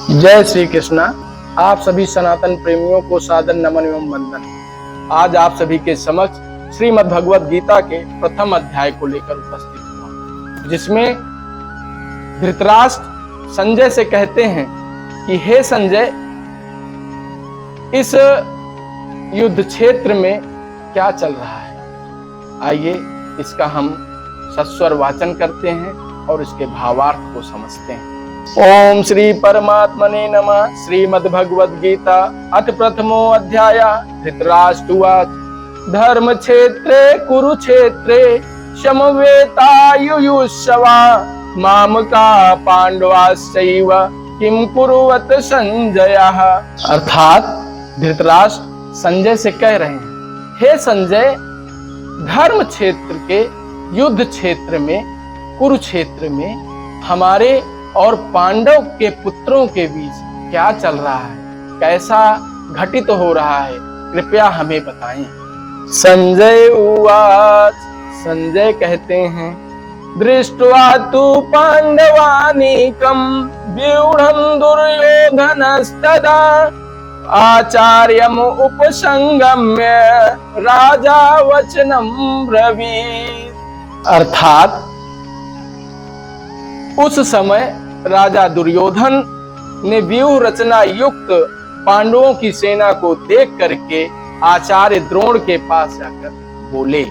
जय श्री कृष्णा। आप सभी सनातन प्रेमियों को सादर नमन एवं वंदन। आज आप सभी के समक्ष श्रीमद् भगवत गीता के प्रथम अध्याय को लेकर उपस्थित हुआ, जिसमें धृतराष्ट्र संजय से कहते हैं कि हे संजय, इस युद्ध क्षेत्र में क्या चल रहा है। आइए इसका हम सस्वर वाचन करते हैं और इसके भावार्थ को समझते हैं। ओम श्री परमात्मने नमः। श्रीमद् भगवद गीता अथ प्रथमो अध्याय। धृतराष्ट्रवाच धर्म क्षेत्रे कुरुक्षेत्रे समवेतायुयुष्सवा मामका पांडवाश्चैव किम कुरुवत संजयः। अर्थात धृतराष्ट्र संजय से कह रहे हैं, हे संजय, धर्म क्षेत्र के युद्ध क्षेत्र में कुरुक्षेत्र में हमारे और पांडव के पुत्रों के बीच क्या चल रहा है, कैसा घटित हो रहा है, कृपया हमें बताएं। संजय उवाच। संजय कहते हैं, दृष्ट्वा तु पांडवानीकं व्यूढ़ं दुर्योधनस्तदा आचार्यम् उपसंगम्य राजा वचनं ब्रवीत्। अर्थात उस समय राजा दुर्योधन ने व्यूह रचना युक्त पांडवों की सेना को देख करके आचार्य द्रोण के पास जाकर बोले,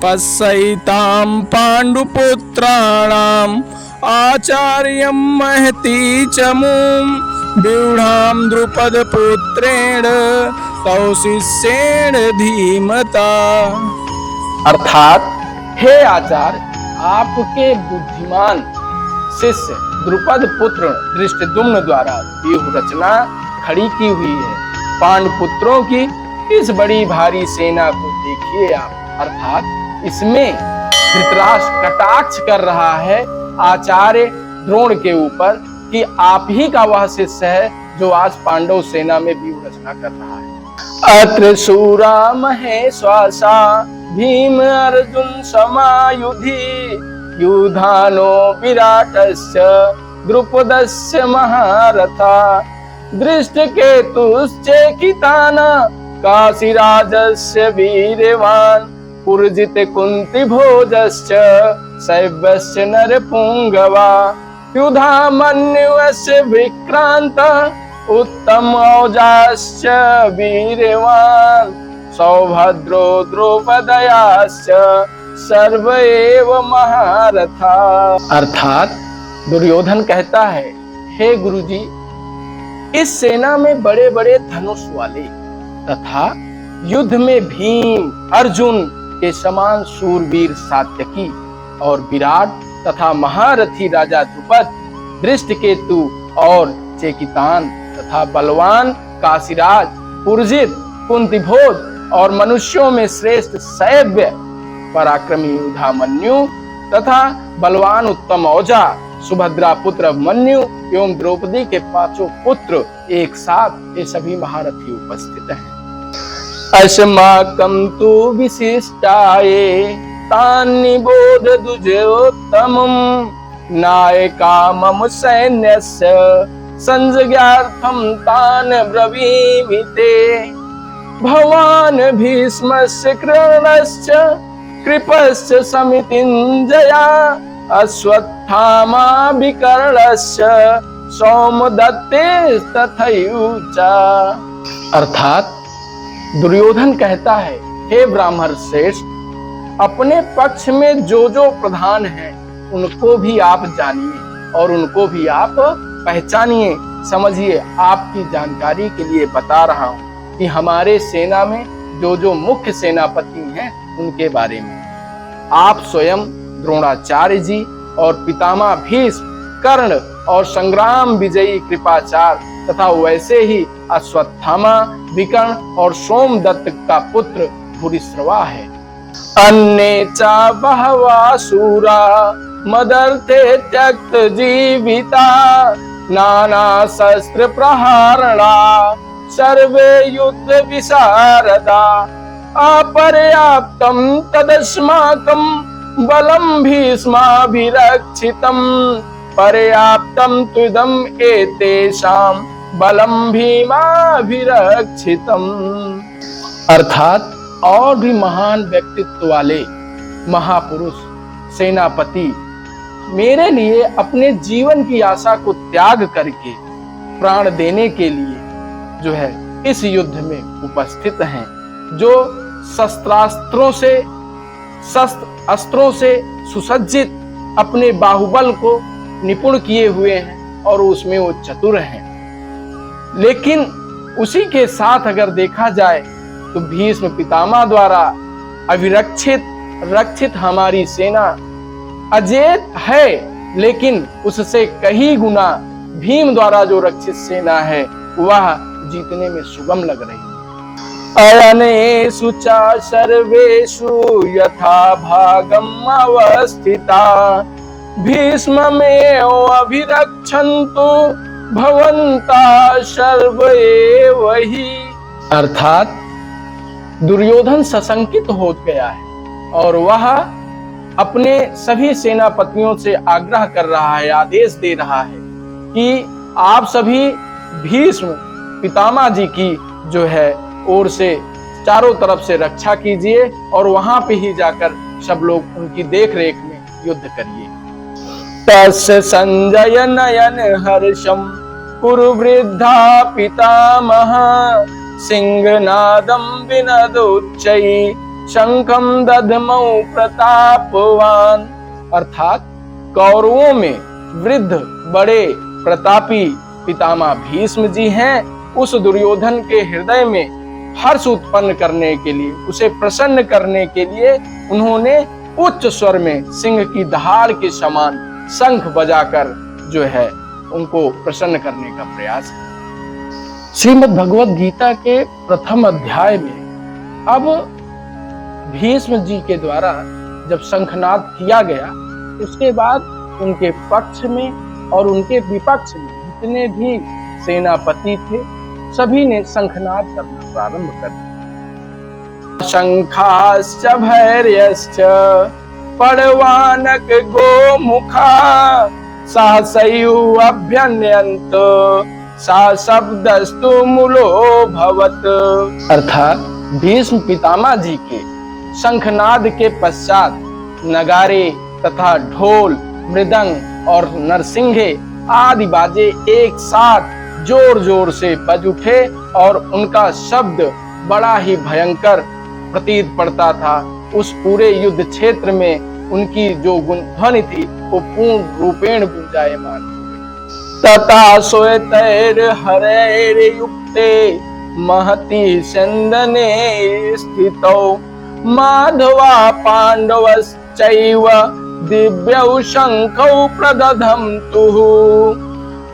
पश्यतां पांडुपुत्राणाम आचार्यं महती चमूं व्यूढ़ां द्रुपद पुत्रेण तौ शिष्येण धीमता। अर्थात हे आचार्य, आपके बुद्धिमान शिष्य द्रुपद पुत्र धृष्टद्युम्न द्वारा व्यूह रचना खड़ी की हुई है। पांडुपुत्रों की इस बड़ी भारी सेना को देखिए आप। अर्थात इसमें धृतराष्ट्र कटाक्ष कर रहा है आचार्य द्रोण के ऊपर कि आप ही का वह शिष्य है जो आज पांडव सेना में व्यूह रचना कर रहा है। अत्र शूरा महेश्वासा भीम अर्जुन समायुधि युधानो विराटस्य द्रुपदस्य महारथा दृष्टकेतुश्चेकितान काशीराजस्य वीर्यवान् पुरजित कुन्तिभोजश्च शैव्यस्य नरपुङ्गवा युधामन्युस्य विक्रान्त उत्तम औजाश्च वीर्यवान् सौभद्रो द्रौपदयाश्च सर्व एव महारथा। अर्थात दुर्योधन कहता है, हे गुरुजी, इस सेना में बड़े बड़े धनुष वाले तथा युद्ध में भीम अर्जुन के समान शूरवीर सात्यकी और विराट तथा महारथी राजा द्रुपद, दृष्टकेतु और चेकितान तथा बलवान काशीराज, पुरजित, कुंतीभोज और मनुष्यों में श्रेष्ठ शैव्य पराक्रमी युधामन्यु तथा बलवान उत्तम औजा सुभद्रा पुत्र मन्यु एवं द्रौपदी के पांचों पुत्र एक साथ ये सभी महारथी उपस्थित हैं। अस्माकं तु विशिष्टाये तान्निबोध दुजोत्तमं नायका मम सैन्यस्य संजयार्थं तान् ब्रवीमि ते भवान् भीष्मस्य कृष्णस्य कृपश्च समितिञ्जया अश्वत्थामा विकर्णस्य सौमदत्ते तथैवच। अर्थात दुर्योधन कहता है, हे ब्राह्मण श्रेष्ठ, अपने पक्ष में जो जो प्रधान हैं उनको भी आप जानिए और उनको भी आप पहचानिए। समझिए, आपकी जानकारी के लिए बता रहा हूं कि हमारे सेना में जो जो मुख्य सेनापति हैं उनके बारे में। आप स्वयं द्रोणाचार्य जी और पितामह भीष्म, कर्ण और संग्राम विजयी कृपाचार्य तथा वैसे ही अश्वत्थामा, विकर्ण और सोमदत्त का पुत्र भूरिश्रवा है। अन्ये च बहवः शूरा मदर्थे त्यक्त जीविता नाना शस्त्र प्रहारणा सर्वे युद्ध विशारदा अपर्याप्तं तदस्माकं बलं भीष्माभिरक्षितं पर्याप्तम त्विदम एतेषां बलम भीमाभिरक्षितम। अर्थात और भी महान व्यक्तित्व वाले महापुरुष सेनापति मेरे लिए अपने जीवन की आशा को त्याग करके प्राण देने के लिए जो है इस युद्ध में उपस्थित हैं, जो शस्त्र अस्त्रों से सुसज्जित अपने बाहुबल को निपुण किए हुए हैं और उसमें वो चतुर हैं। लेकिन उसी के साथ अगर देखा जाए तो भीष्म पितामह द्वारा रक्षित हमारी सेना अजेय है, लेकिन उससे कई गुना भीम द्वारा जो रक्षित सेना है वह जीतने में सुगम लग रही है। अयनेषु च सर्वेषु यथा भागम अवस्थिता भीष्ममेव अभिरक्षन्तु भवन्ता सर्व एव हि। अर्थात दुर्योधन सशंकित हो गया है और वह अपने सभी सेनापतियों से आग्रह कर रहा है, आदेश दे रहा है कि आप सभी भीष्म पितामह जी की जो है ओर से चारों तरफ से रक्षा कीजिए और वहां पे ही जाकर सब लोग उनकी देख रेख में युद्ध करिए। तस्य संजय नयन हर्षम कुरुवृद्धा पितामह सिंहनादम विनदोच्चै शंखम दधमौ प्रतापवान। अर्थात कौरवों में वृद्ध बड़े प्रतापी पितामह भीष्म जी हैं। उस दुर्योधन के हृदय में हर्ष उत्पन्न करने के लिए, उसे प्रसन्न करने के लिए उन्होंने उच्च स्वर में सिंह की दहाड़ के समान शंख बजाकर जो है उनको प्रसन्न करने का प्रयास है। श्रीमद् भगवद गीता के प्रथम अध्याय में अब भीष्म जी के द्वारा जब शंखनाद किया गया, उसके बाद उनके पक्ष में और उनके विपक्ष में जितने भी सेनापति थे सभी ने शंखनाद करना प्रारंभ कर दिया। शंखाश्च भैर्यश्च पड़वानक गोमुखा सहसैयुः अभ्यन्यन्त सा शब्दस्तु मूलो भवत। अर्थात भीष्म पितामह जी के शंखनाद के पश्चात नगारे तथा ढोल, मृदंग और नरसिंघे आदि बाजे एक साथ जोर जोर से बज उठे और उनका शब्द बड़ा ही भयंकर प्रतीत पड़ता था। उस पूरे युद्ध क्षेत्र में उनकी जो ध्वनि थी वो पूर्ण रूपेण गुंजायमान। तथा श्वेतैर हरैर युक्ते महति चंदने स्थितौ माधवा पांडवश्चैव दिव्यौ शंखौ प्रदधन्तुः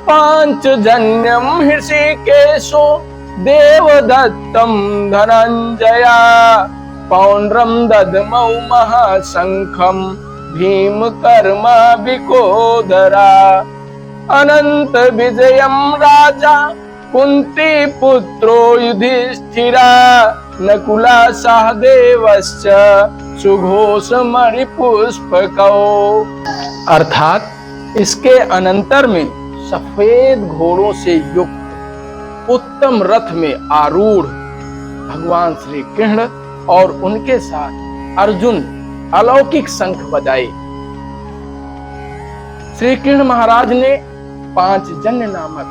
पांचजन्यं हृषिकेशो देवदत्तं धनंजया पौंड्रं दधमौ महाशंखं भीमकर्मा विकोदरा अनंत विजयं राजा कुंती पुत्रो युधिष्ठिरा नकुला सहदेवश्च सुघोषमणिपुष्पकौ। अर्थात इसके अनंतर में सफेद घोड़ों से युक्त उत्तम रथ में आरूढ़ भगवान श्री कृष्ण और उनके साथ अर्जुन अलौकिक शंख बजाए। श्री कृष्ण महाराज ने पांचजन्य नामक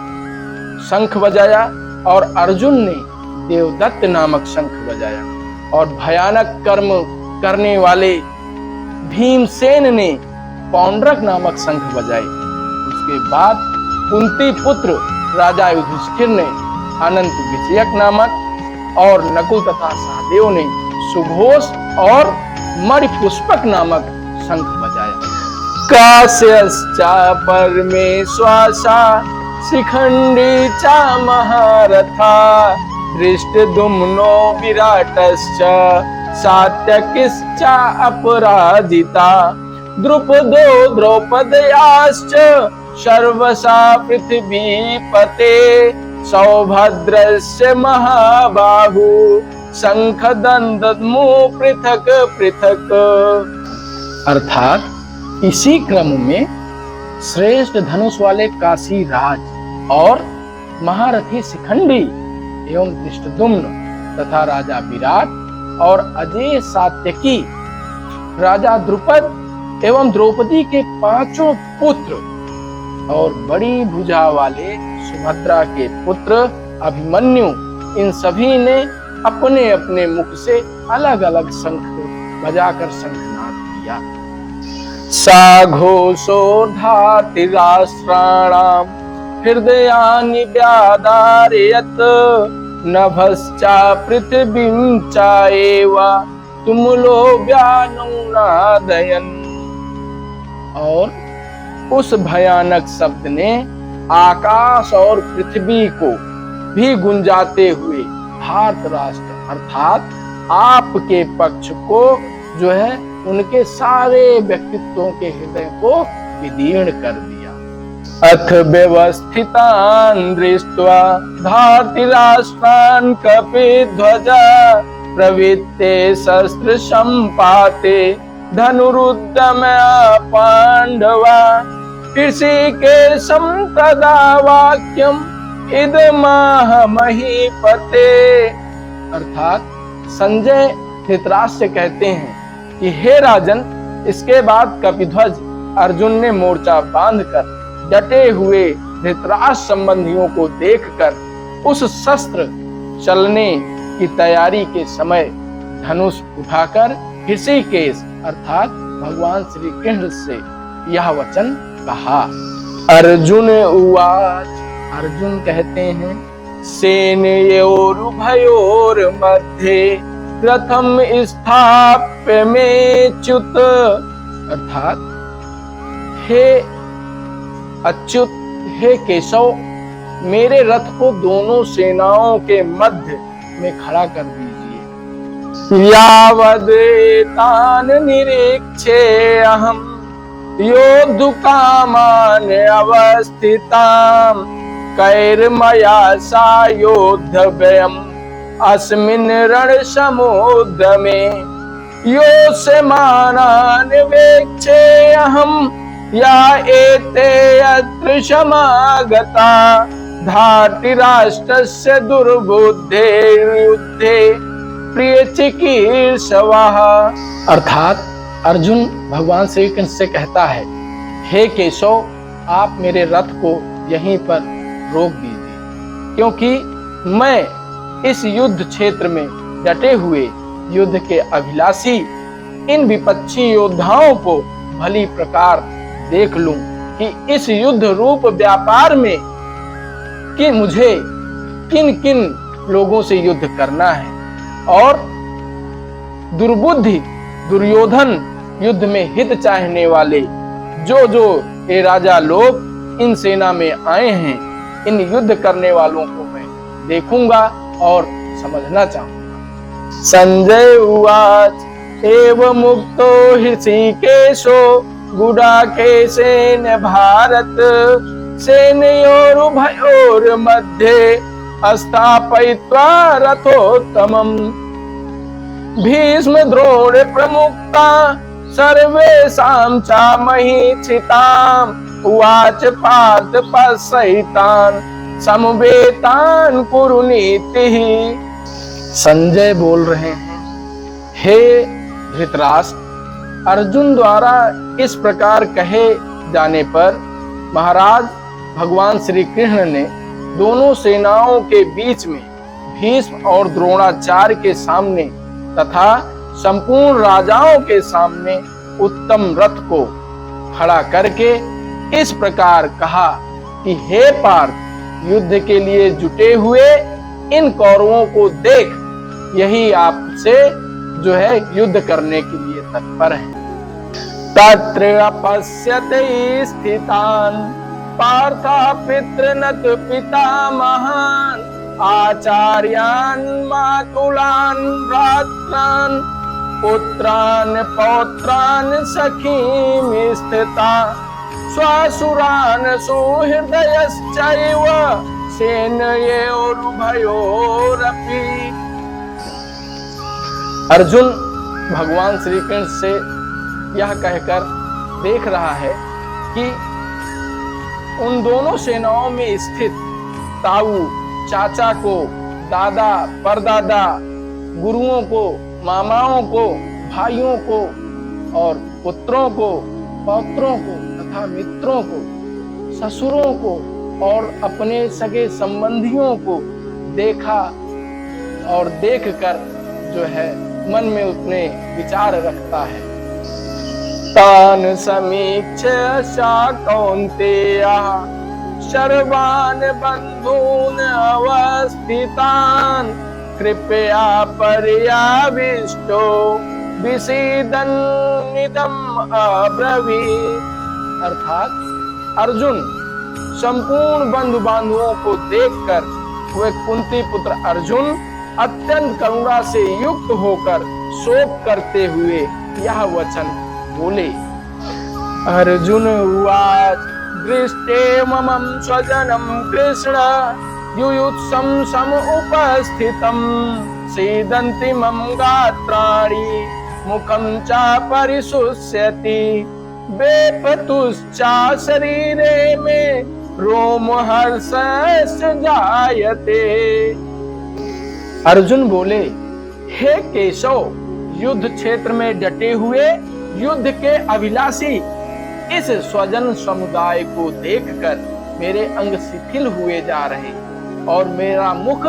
शंख बजाया और अर्जुन ने देवदत्त नामक शंख बजाया और भयानक कर्म करने वाले भीमसेन ने पौंड्रक नामक शंख बजाए। उसके बाद कुंती पुत्र राजा युधिष्ठिर ने अनंत विजयक नामक और नकुल तथा सहदेव ने सुघोष और मणिपुष्पक नामक शंख बजाया। काश्यश्चा परमेश्वासा शिखंडी चा महारथा धृष्टद्युम्नो विराटश्च सात्यकिश्च अपराजिता द्रुपदो द्रौपदयाश्च सर्वसा पृथ्वीपते सौभद्रस्य महाबाहु शंखदंदमु पृथक पृथक। अर्थात इसी क्रम में श्रेष्ठ धनुष वाले काशी राज और महारथी शिखंडी एवं धृष्टद्युम्न तथा राजा विराट और अजय सात्यकी, राजा द्रुपद एवं द्रौपदी के 5 पुत्र और बड़ी भुजा वाले सुभद्रा के पुत्र अभिमन्यु, इन सभी ने अपने अपने मुख से अलग अलग शंख बजाकर शंखनाद किया। साघोषोर्धातिराष्ट्राणां हृदयानि व्यादारयत् नभश्चा पृथिवीं चाएव तुमुलो व्यानुनादयन्। और उस भयानक शब्द ने आकाश और पृथ्वी को भी गुंजाते हुए भारत राष्ट्र अर्थात आपके पक्ष को जो है उनके सारे व्यक्तित्वों के हृदय को विदीर्ण कर दिया। अथ व्यवस्थितान् दृष्ट्वा धार्तराष्ट्रान् कपिध्वजा प्रवृत्ते शस्त्र संपाते धनुरुद्यमया पांडवा ऋषिकेशं तदा वाक्यम् इदमाह महीपते। अर्थात संजय धृतराष्ट्र से कहते हैं कि हे राजन, इसके बाद कपिध्वज अर्जुन ने मोर्चा बांधकर डटे हुए धृतराष्ट्र संबंधियों को देखकर उस शस्त्र चलने की तैयारी के समय धनुष उठाकर ऋषिकेश अर्थात भगवान श्री कृष्ण से यह वचन कहा। अर्जुन उवाच, अर्जुन कहते हैं सेनयोरुभयोर मध्ये रथम स्थाप्य मेच्युत। अर्थात हे अच्युत, हे केशव, मेरे रथ को दोनों सेनाओं के मध्य में खड़ा कर दीजिए। यावदेतान निरीक्षे अहम योद्धुकामान अवस्थिताम कैर्मया सायोद्धव्यम् अस्मिन् रणसमुद्र में योत्स्यमानान् वेक्षे अहम् या एते अत्र समागता धार्तराष्ट्रस्य दुर्बुद्धेर्युद्धे प्रियचिकीर्षवः। अर्थात अर्जुन भगवान श्री कृष्ण से कहता है, हे केशव, आप मेरे रथ को यहीं पर रोक दीजिए, क्योंकि मैं इस युद्ध क्षेत्र में डटे हुए युद्ध के अभिलाषी इन विपक्षी योद्धाओं को भली प्रकार देख लूं कि इस युद्ध रूप व्यापार में कि मुझे किन किन लोगों से युद्ध करना है। और दुर्बुद्धि दुर्योधन युद्ध में हित चाहने वाले जो ये राजा लोग इन सेना में आए हैं, इन युद्ध करने वालों को मैं देखूंगा और समझना चाहूंगा। संजय उवाच एव मुक्तो ऋषिकेशो गुडाकेशेन भारत सेनयोरुभयोर मध्ये स्थापयित्वा रथोत्तमम् भीष्म द्रोण प्रमुक्ता सर्वेषां च महीक्षिताम् उवाच पार्थ पश्यैतान् समवेतान् कुरु नीतिः। संजय बोल रहे हैं, हे धृतराष्ट्र, अर्जुन द्वारा इस प्रकार कहे जाने पर महाराज भगवान श्री कृष्ण ने दोनों सेनाओं के बीच में भीष्म और द्रोणाचार्य के सामने तथा संपूर्ण राजाओं के सामने उत्तम रथ को खड़ा करके इस प्रकार कहा कि हे पार्थ, युद्ध के लिए जुटे हुए इन कौरवों को देख, यही आपसे जो है युद्ध करने के लिए तत्पर है। तत्र अपश्यते स्थितान् पार्था पितृनत पितामहान् आचार्यान् मातुलान् भ्रात्रान् पुत्रान् पौत्रान् सखीं स्थिता स्वासुरान् सुहृदयश्चैव सेनयोरुभयोरपि। अर्जुन भगवान श्री कृष्ण से यह कहकर देख रहा है कि उन दोनों सेनाओं में स्थित ताऊ, चाचा को, दादा, परदादा, गुरुओं को, मामाओं को, भाइयों को और पुत्रों को, पौत्रों को तथा मित्रों को, ससुरों को और अपने सगे संबंधियों को देखा और देखकर जो है मन में उसने विचार रखता है। तान समीक्ष कौन्तेयः सर्वान् बन्धून् अवस्थितान् कृपया पर्याविष्टो विषीदन्निदम् अब्रवीत्। अर्थात अर्जुन संपूर्ण बंधु बांधवों को देखकर वे कुंती पुत्र अर्जुन अत्यंत करुणा से युक्त होकर शोक करते हुए यह वचन बोले। अर्जुन उवाच दृष्टे ममं स्वजनं कृष्ण युयुत्सं समुपस्थितं सीदन्ति मम गात्राणि मुखं च परिशुष्यति वेपतुश्च शरीरे मे रोमहर्षश्च जायते। अर्जुन बोले, हे केशव, युद्ध क्षेत्र में डटे हुए युद्ध के अभिलाषी इस स्वजन समुदाय को देखकर मेरे अंग शिथिल हुए जा रहे और मेरा मुख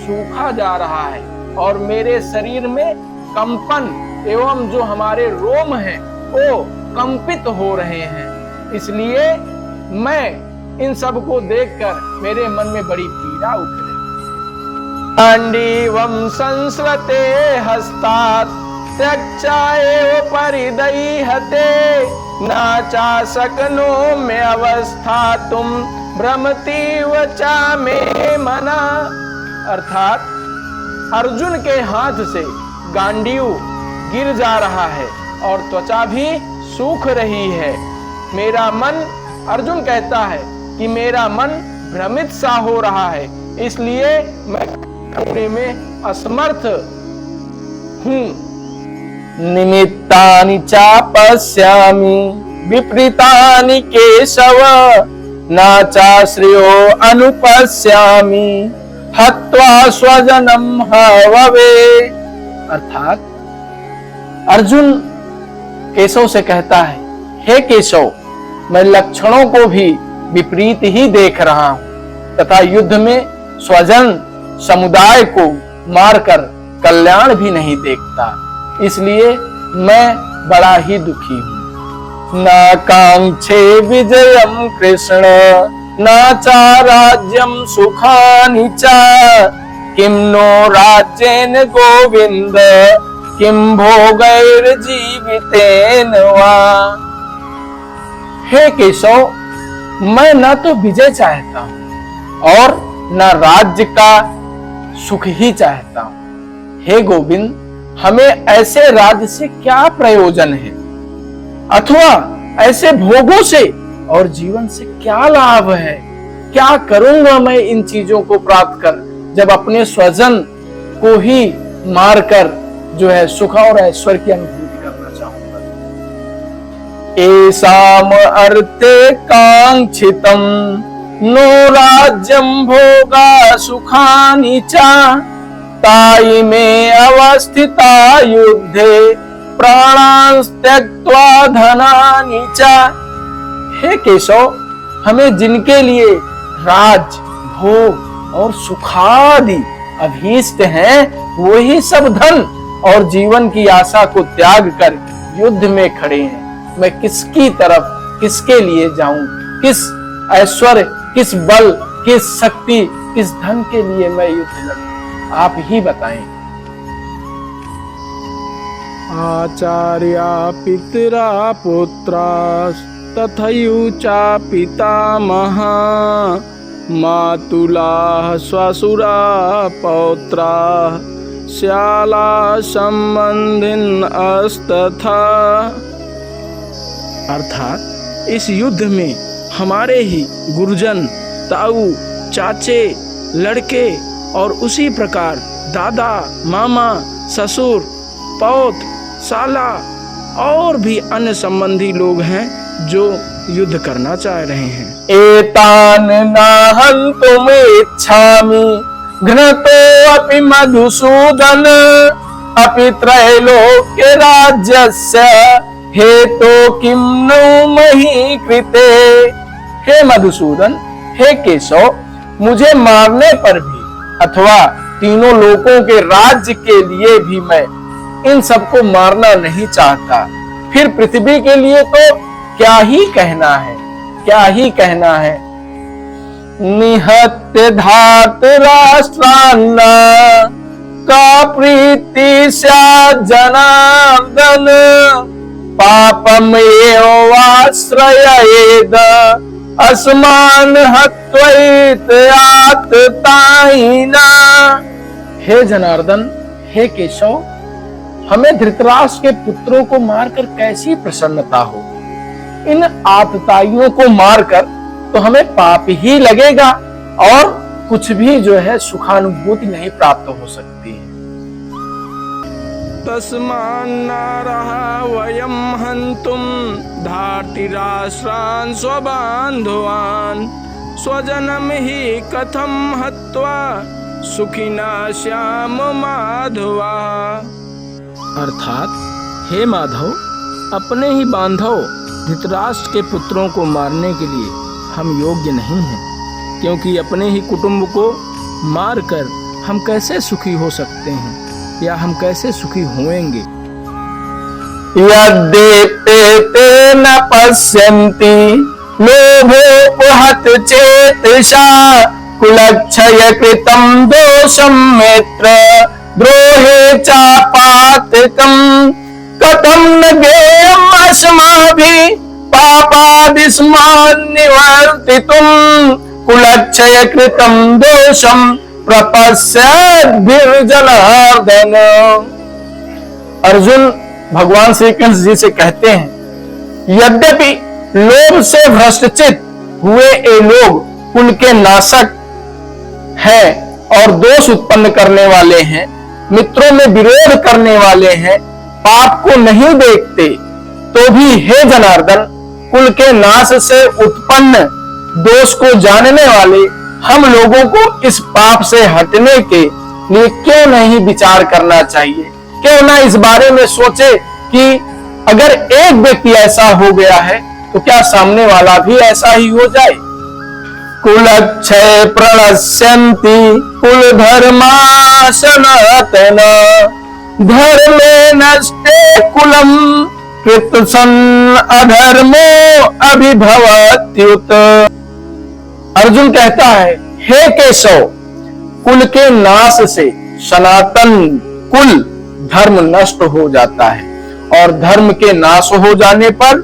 सूखा जा रहा है और मेरे शरीर में कंपन एवं जो हमारे रोम हैं वो कंपित हो रहे हैं। इसलिए मैं इन सब को देखकर मेरे मन में बड़ी पीड़ा उठ रही। पांडीवं संस्रते हस्तात् त्यक्त्वा एव परिदह्यते न च शक्नोमि अवस्थातुं भ्रमतीव च मे मना। अर्थात अर्जुन के हाथ से गांडीव गिर जा रहा है और त्वचा भी सूख रही है। मेरा मन, अर्जुन कहता है कि मेरा मन भ्रमित सा हो रहा है, इसलिए मैं करने में असमर्थ हूँ। निमित्तानि च पश्यामि विपरीतानि केशव न च श्रेयो अनुपश्यामि हत्वा स्वजनं हववे। अर्थात अर्जुन केशव से कहता है, हे केशव, मैं लक्षणों को भी विपरीत ही देख रहा हूं तथा युद्ध में स्वजन समुदाय को मारकर कल्याण भी नहीं देखता, इसलिए मैं बड़ा ही दुखी हूं। न कांक्षे विजयम कृष्ण न च राज्यम सुखानि च किम नो राज्येन गोविंद किम भोगैर्जीवितेन वा। हे केशव, मैं न तो विजय चाहता हूं और न राज्य का सुख ही चाहता हूं। हे गोविंद, हमें ऐसे राज्य से क्या प्रयोजन है अथवा ऐसे भोगों से और जीवन से क्या लाभ है। क्या करूंगा मैं इन चीजों को प्राप्त कर, जब अपने स्वजन को ही मारकर जो है सुख और ऐश्वर्य की अनुभूति करना चाहूंगा। एसाम अर्थे कांक्षितम नो राज्यम भोगा सुखानि च ताई में अवस्थिता युद्धे प्राणांस त्यक्त्वा धनानि च। हे केशव, हमें जिनके लिए राज, भोग और सुखादि अभीष्ट हैं, वही सब धन और जीवन की आशा को त्याग कर युद्ध में खड़े हैं। मैं किसकी तरफ, किसके लिए जाऊं? किस ऐश्वर्य, किस बल, किस शक्ति, किस धन के लिए मैं युद्ध लड़ूं? आप ही बताएं। आचार्या पितरा पुत्रास् तथैव पितामहा मातुलाः श्वशुरा पौत्राः श्याला संबंधिन अस्तथा। अर्थात इस युद्ध में हमारे ही गुरुजन, ताऊ, चाचे, लड़के और उसी प्रकार दादा, मामा, ससुर, पौत्र, साला और भी अन्य संबंधी लोग हैं जो युद्ध करना चाह रहे हैं। एतान नाहन्तुम इच्छामि घ्नतो अपि मधुसूदन अपि त्रैलोक्य राज्यस्य हेतो किम नु मही कृते। हे मधुसूदन, हे केशव, मुझे मारने पर भी अथवा तीनों लोकों के राज्य के लिए भी मैं इन सबको मारना नहीं चाहता। फिर पृथ्वी के लिए तो क्या ही कहना है, क्या ही कहना है। निहत्य धात राष्ट्रान्न का प्रीति स्यात् जनार्दन पापम एव आश्रयेद अस्मान हत्वैत आततायिना। हे जनार्दन, हे केशव, हमें धृतराष्ट्र के पुत्रों को मारकर कैसी प्रसन्नता हो। इन आतताइयों को मारकर तो हमें पाप ही लगेगा और कुछ भी जो है सुखानुभूति नहीं प्राप्त हो सकती है। तस्मान्नारः वयं हन्तुं धार्तराष्ट्रान् स्वबान्धवान् स्वजनं हि कथं हत्वा सुखिनः स्याम माधवा। अर्थात हे माधव, अपने ही बांधव धृतराष्ट्र के पुत्रों को मारने के लिए हम योग्य नहीं हैं, क्योंकि अपने ही कुटुंब को मारकर हम कैसे सुखी हो सकते हैं या हम कैसे सुखी होंगे। यद्येते न पश्यन्ति लोभोपहत चेतसा कुलक्षय कृतं दोषं मित्र द्रोहे चापातकं कथं न ज्ञेयम् अस्माभिः पापादिस्मान् निवर्तितुं कुलक्षय कृतं दोषं प्रपश्यद्भिर्जनार्दन। अर्जुन भगवान श्री कृष्ण जी से कहते हैं, यद्यपि लोभ से भ्रष्टचित हुए ये लोग कुल के नाशक हैं और दोष उत्पन्न करने वाले हैं, मित्रों में विरोध करने वाले हैं, पाप को नहीं देखते, तो भी हे जनार्दन, कुल के नाश से उत्पन्न दोष को जानने वाले हम लोगों को इस पाप से हटने के लिए क्यों नहीं विचार करना चाहिए। क्यों ना इस बारे में सोचे कि अगर एक व्यक्ति ऐसा हो गया है तो क्या सामने वाला भी ऐसा ही हो जाए। कुलक्षय प्रणश्यन्ति कुल धर्मा सनातन धर्मे नष्टे कुलम कृतसन् अधर्मो अभिभवत्युत। अर्जुन कहता है, हे केशव, कुल के नाश से सनातन कुल धर्म नष्ट हो जाता है और धर्म के नाश हो जाने पर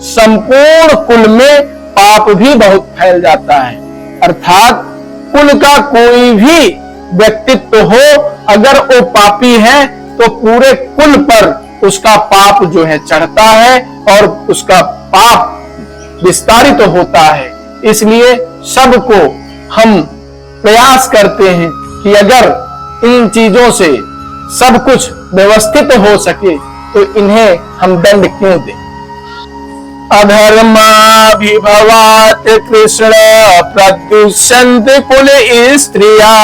संपूर्ण कुल में पाप भी बहुत फैल जाता है। अर्थात कुल का कोई भी व्यक्तित्व हो, अगर वो पापी है तो पूरे कुल पर उसका पाप जो है चढ़ता है और उसका पाप विस्तारित होता है। इसलिए सबको हम प्रयास करते हैं कि अगर इन चीजों से सब कुछ व्यवस्थित हो सके तो इन्हें हम दंड क्यों दें। अधर्माभिभवात् कृष्ण प्रदुष्यन्ति कुल स्त्रिया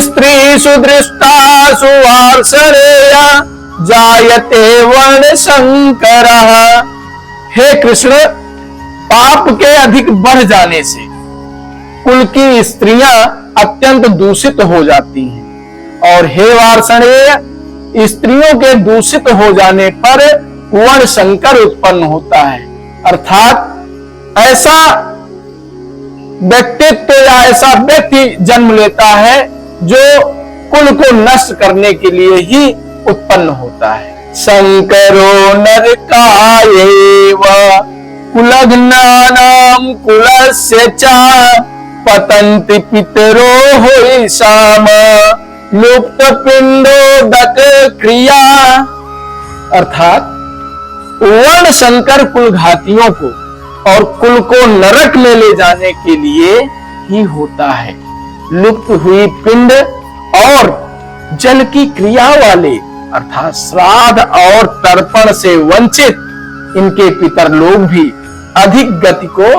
स्त्रीषु दृष्टासु वार्ष्णेया जायते वर्ण संकरः। हे कृष्ण, पाप के अधिक बढ़ जाने से कुल की स्त्रियां अत्यंत दूषित हो जाती हैं और हे वार्ष्णेय, स्त्रियों के दूषित हो जाने पर वर्ण संकर उत्पन्न होता है। अर्थात ऐसा व्यक्तित्व या ऐसा व्यक्ति जन्म लेता है जो कुल को नष्ट करने के लिए ही उत्पन्न होता है। संकरो नरकायैव कुलघ्नानां कुलस्य च पतन्ति पितरो होइषाम लुप्त पिंडोदक क्रिया। अर्थात वर्ण संकर कुल घातियों को और कुल को नरक में ले जाने के लिए ही होता है। लुप्त हुई पिंड और जल की क्रिया वाले अर्थात श्राद्ध और तर्पण से वंचित इनके पितर लोग भी अधिक गति को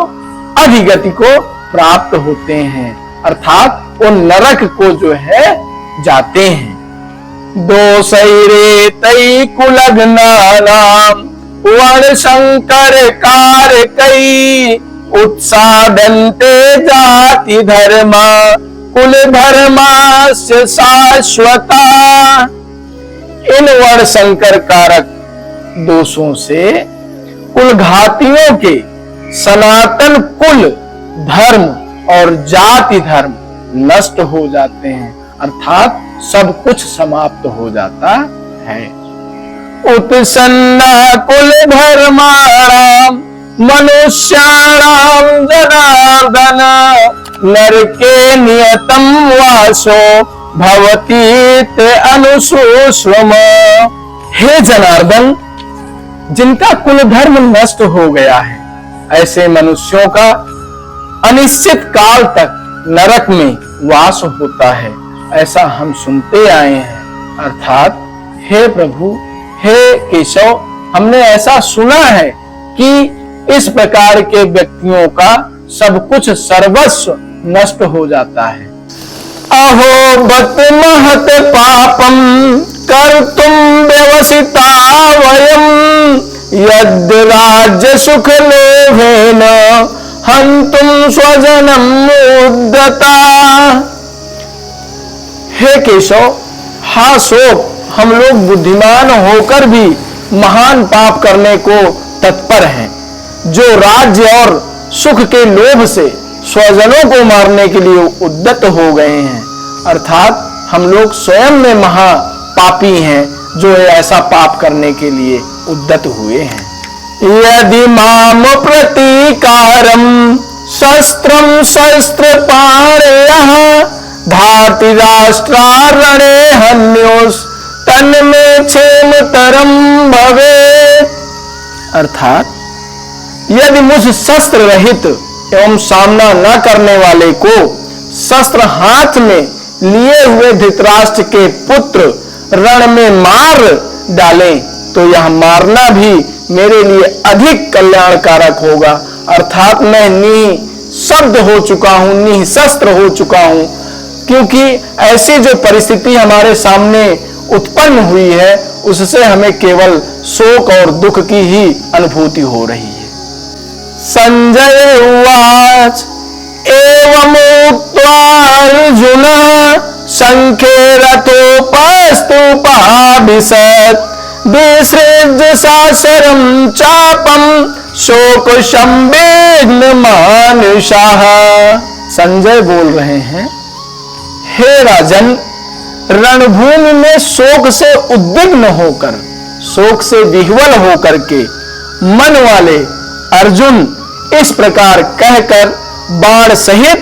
अधिगति को प्राप्त होते हैं, अर्थात वो नरक को जो है जाते हैं। दो सैरे तई कुलग्नानाम वर्ण शंकर कार कई उत्सादंते जाति धर्मा कुल धर्मास्य शाश्वता। इन वर्ण संकर कारक दोषों से कुलघातियों के सनातन कुल धर्म और जाति धर्म नष्ट हो जाते हैं, अर्थात सब कुछ समाप्त हो जाता है। उत्सन्ना कुल धर्माणाम मनुष्याणाम जनार्दन नरके नियतम वासो भवती अनुसूश्रम। हे जनार्दन, जिनका कुल धर्म नष्ट हो गया है, ऐसे मनुष्यों का अनिश्चित काल तक नरक में वास होता है, ऐसा हम सुनते आए हैं। अर्थात हे प्रभु, हे केशव, हमने ऐसा सुना है कि इस प्रकार के व्यक्तियों का सब कुछ सर्वस्व नष्ट हो जाता है। अहो बत महत पापम कर्तुम व्यवसिता वयम यद् राज्य सुख लोभेन हंतुम स्वजनम उद्यता। हे केशव, हा शोक, हम लोग बुद्धिमान होकर भी महान पाप करने को तत्पर हैं, जो राज्य और सुख के लोभ से स्वजनों को मारने के लिए उद्यत हो गए हैं। अर्थात हम लोग स्वयं में महापापी हैं, जो ऐसा पाप करने के लिए उद्यत हुए हैं। यदि माम प्रतीकारम शस्त्रम शस्त्र पाणयः धाति राष्ट्रारणे हन्योस तन्मे क्षेम तरम भवेत्। अर्थात यदि मुझ शस्त्र रहित एवं सामना न करने वाले को शस्त्र हाथ में लिए हुए धृतराष्ट्र के पुत्र रण में मार डालें, तो यह मारना भी मेरे लिए अधिक कल्याणकारक होगा। अर्थात मैं निःशब्द हो चुका हूं, निःशस्त्र हो चुका हूं, क्योंकि ऐसी जो परिस्थिति हमारे सामने उत्पन्न हुई है, उससे हमें केवल शोक और दुख की ही अनुभूति हो रही है। संजय उवाच एवं उक्त्वा अर्जुन संख्ये रथोपस्तुपाभिषत् विसृज्य सासरं चापम शोक संवेग्न मानुषाः। संजय बोल रहे हैं, हे राजन, रणभूमि में शोक से उद्विग्न होकर, शोक से विह्वल होकर के मन वाले अर्जुन इस प्रकार कहकर बाण सहित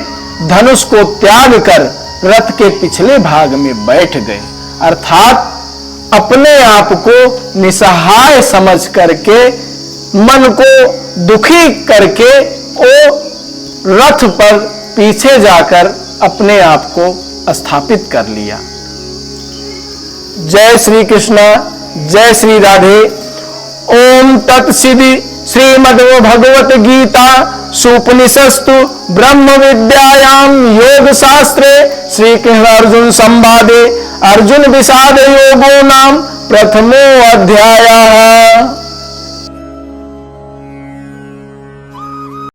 धनुष को त्याग कर रथ के पिछले भाग में बैठ गए। अर्थात अपने आप को निसहाय समझ करके, मन को दुखी करके वो रथ पर पीछे जाकर अपने आप को स्थापित कर लिया। जय श्री कृष्ण, जय श्री राधे। ओम तत्सिद्धि श्रीमद् भगवत गीता सुपनिषस्तु ब्रह्म विद्यायां योग शास्त्रे श्री कृष्ण अर्जुन संवादे अर्जुन विषाद योगो नाम प्रथमो अध्यायः।